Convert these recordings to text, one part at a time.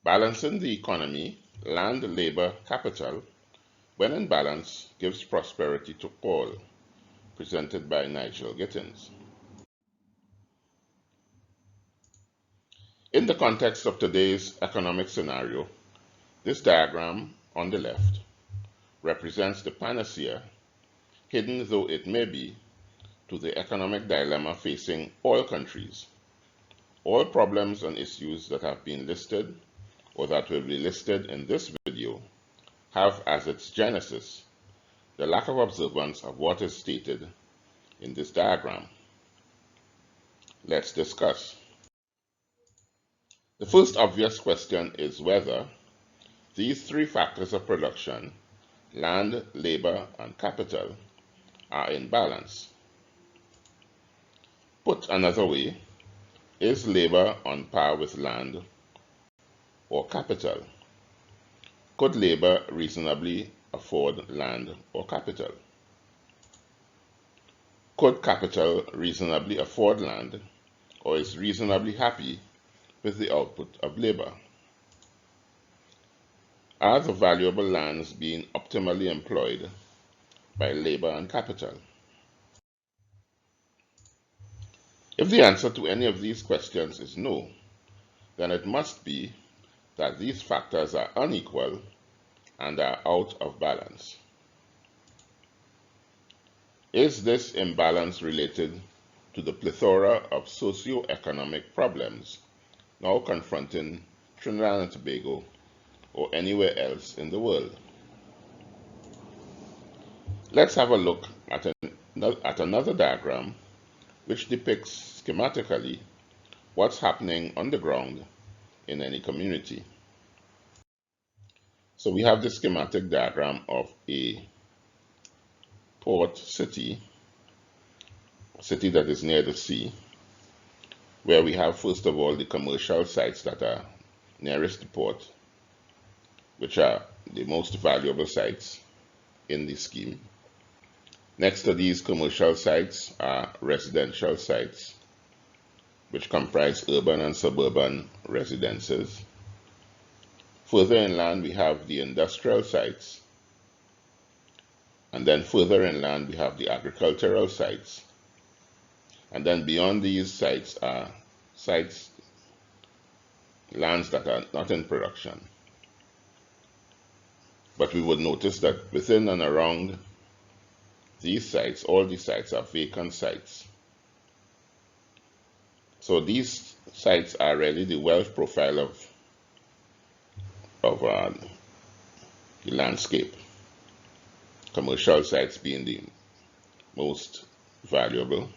Balancing the economy, land, labor, capital, when in balance, gives prosperity to all, presented by Nigel Gittins. In the context of today's economic scenario, this diagram on the left represents the panacea, hidden though it may be, to the economic dilemma facing all countries. All problems and issues that have been listed or that will be listed in this video have as its genesis the lack of observance of what is stated in this diagram. Let's discuss. The first obvious question is whether these three factors of production, land, labor, and capital, are in balance. Put another way, is labor on par with land or capital? Could labor reasonably afford land or capital? Could capital reasonably afford land, or is reasonably happy with the output of labor? Are the valuable lands being optimally employed by labor and capital? If the answer to any of these questions is no, then it must be that these factors are unequal and are out of balance. Is this imbalance related to the plethora of socio-economic problems now confronting Trinidad and Tobago or anywhere else in the world? Let's have a look at another diagram which depicts schematically what's happening on the ground in any community. So we have the schematic diagram of a port city, a city that is near the sea, where we have first of all the commercial sites that are nearest the port, which are the most valuable sites in the scheme. Next to these commercial sites are residential sites, which comprise urban and suburban residences. Further inland, we have the industrial sites, and then further inland, we have the agricultural sites. And then beyond these sites are lands that are not in production. But we would notice that within and around these sites, all these sites are vacant sites. So these sites are really the wealth profile of the landscape. Commercial sites being the most valuable,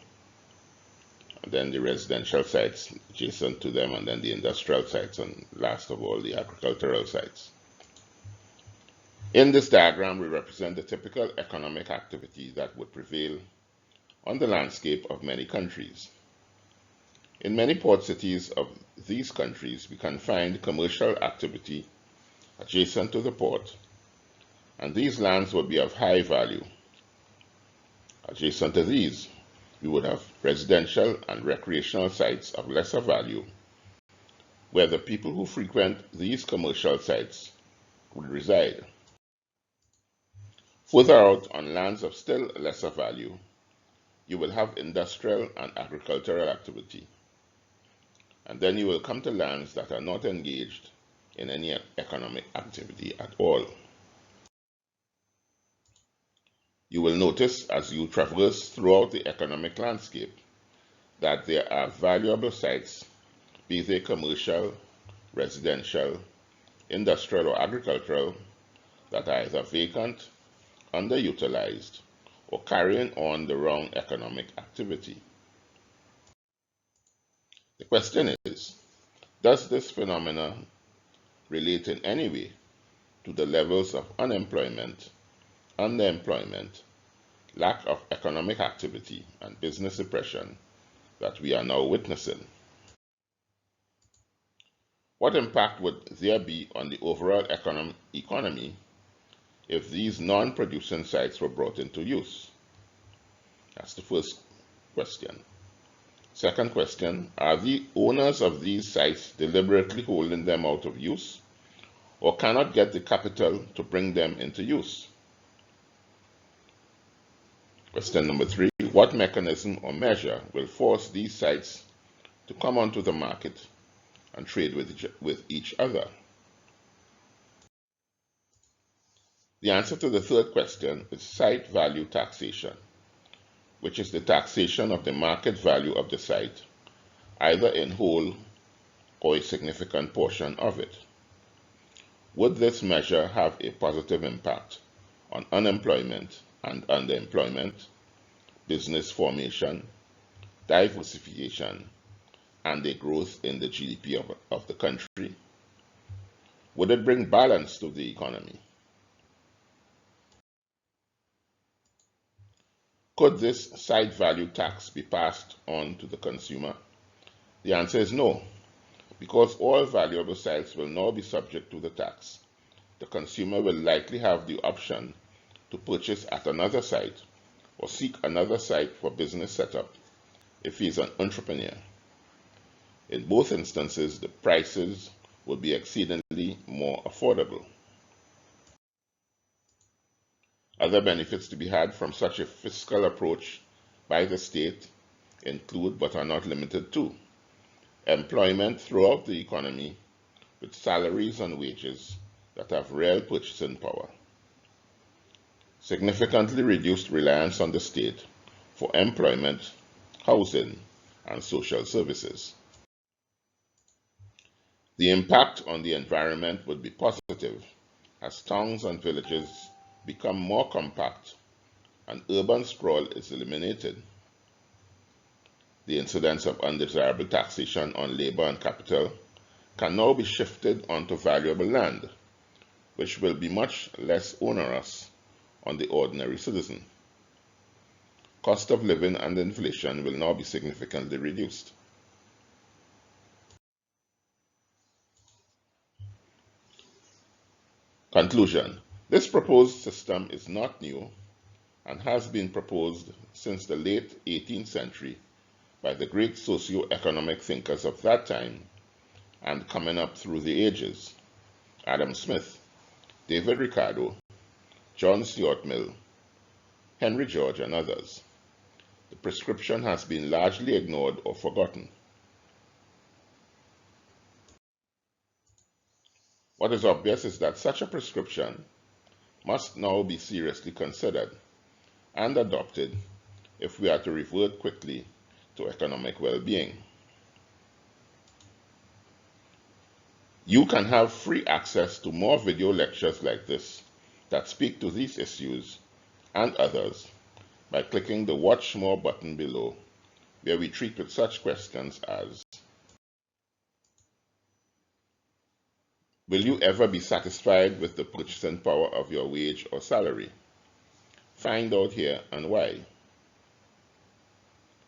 and then the residential sites adjacent to them, and then the industrial sites, and last of all, the agricultural sites. In this diagram, we represent the typical economic activity that would prevail on the landscape of many countries. In many port cities of these countries, we can find commercial activity adjacent to the port, and these lands would be of high value. Adjacent to these, we would have residential and recreational sites of lesser value, where the people who frequent these commercial sites would reside. Further out, on lands of still lesser value, you will have industrial and agricultural activity. And then you will come to lands that are not engaged in any economic activity at all. You will notice as you traverse throughout the economic landscape that there are valuable sites, be they commercial, residential, industrial, or agricultural, that are either vacant, underutilized, or carrying on the wrong economic activity. The question is, does this phenomenon relate in any way to the levels of unemployment, underemployment, lack of economic activity, and business depression that we are now witnessing? What impact would there be on the overall economy if these non-producing sites were brought into use? That's the first question. Second question, are the owners of these sites deliberately holding them out of use or cannot get the capital to bring them into use? Question number 3, what mechanism or measure will force these sites to come onto the market and trade with each other? The answer to the third question is site value taxation, which is the taxation of the market value of the site, either in whole or a significant portion of it. Would this measure have a positive impact on unemployment and underemployment, business formation, diversification, and a growth in the GDP of the country? Would it bring balance to the economy? Could this site value tax be passed on to the consumer? The answer is no, because all valuable sites will now be subject to the tax. The consumer will likely have the option to purchase at another site or seek another site for business setup if he is an entrepreneur. In both instances, the prices will be exceedingly more affordable. Other benefits to be had from such a fiscal approach by the state include, but are not limited to, employment throughout the economy with salaries and wages that have real purchasing power, significantly reduced reliance on the state for employment, housing, and social services. The impact on the environment would be positive as towns and villages become more compact and urban sprawl is eliminated. The incidence of undesirable taxation on labor and capital can now be shifted onto valuable land, which will be much less onerous on the ordinary citizen. Cost of living and inflation will now be significantly reduced. Conclusion. This proposed system is not new and has been proposed since the late 18th century by the great socio-economic thinkers of that time and coming up through the ages: Adam Smith, David Ricardo, John Stuart Mill, Henry George, and others. The prescription has been largely ignored or forgotten. What is obvious is that such a prescription must now be seriously considered and adopted if we are to revert quickly to economic well-being. You can have free access to more video lectures like this that speak to these issues and others by clicking the Watch More button below, where we treat with such questions as: will you ever be satisfied with the purchasing power of your wage or salary? Find out here and why.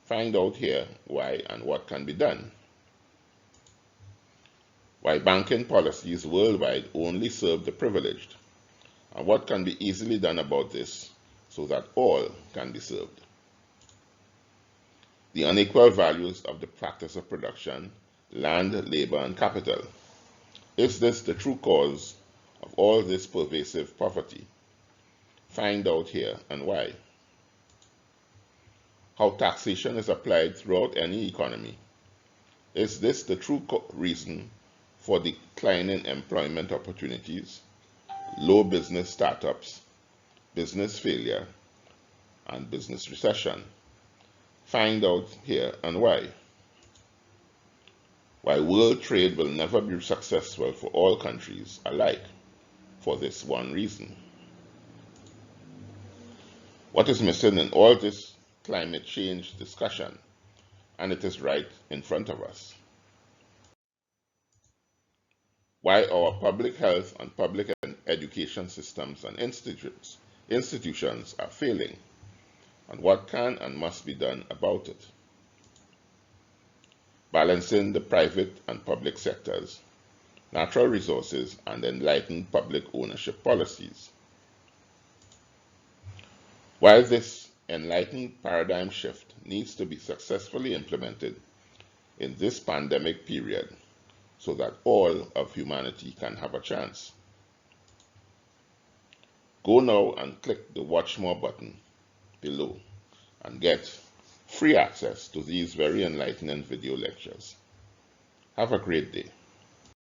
Find out here why and what can be done. Why banking policies worldwide only serve the privileged, and what can be easily done about this so that all can be served. The unequal values of the practice of production, land, labor, and capital. Is this the true cause of all this pervasive poverty? Find out here and why. How taxation is applied throughout any economy. Is this the true reason for declining employment opportunities, low business startups, business failure, and business recession? Find out here and why. Why world trade will never be successful for all countries alike for this one reason. What is missing in all this climate change discussion, and it is right in front of us. Why our public health and public education systems and institutions are failing, and what can and must be done about it. Balancing the private and public sectors, natural resources, and enlightened public ownership policies. While this enlightened paradigm shift needs to be successfully implemented in this pandemic period so that all of humanity can have a chance. Go now and click the Watch More button below and get free access to these very enlightening video lectures. Have a great day.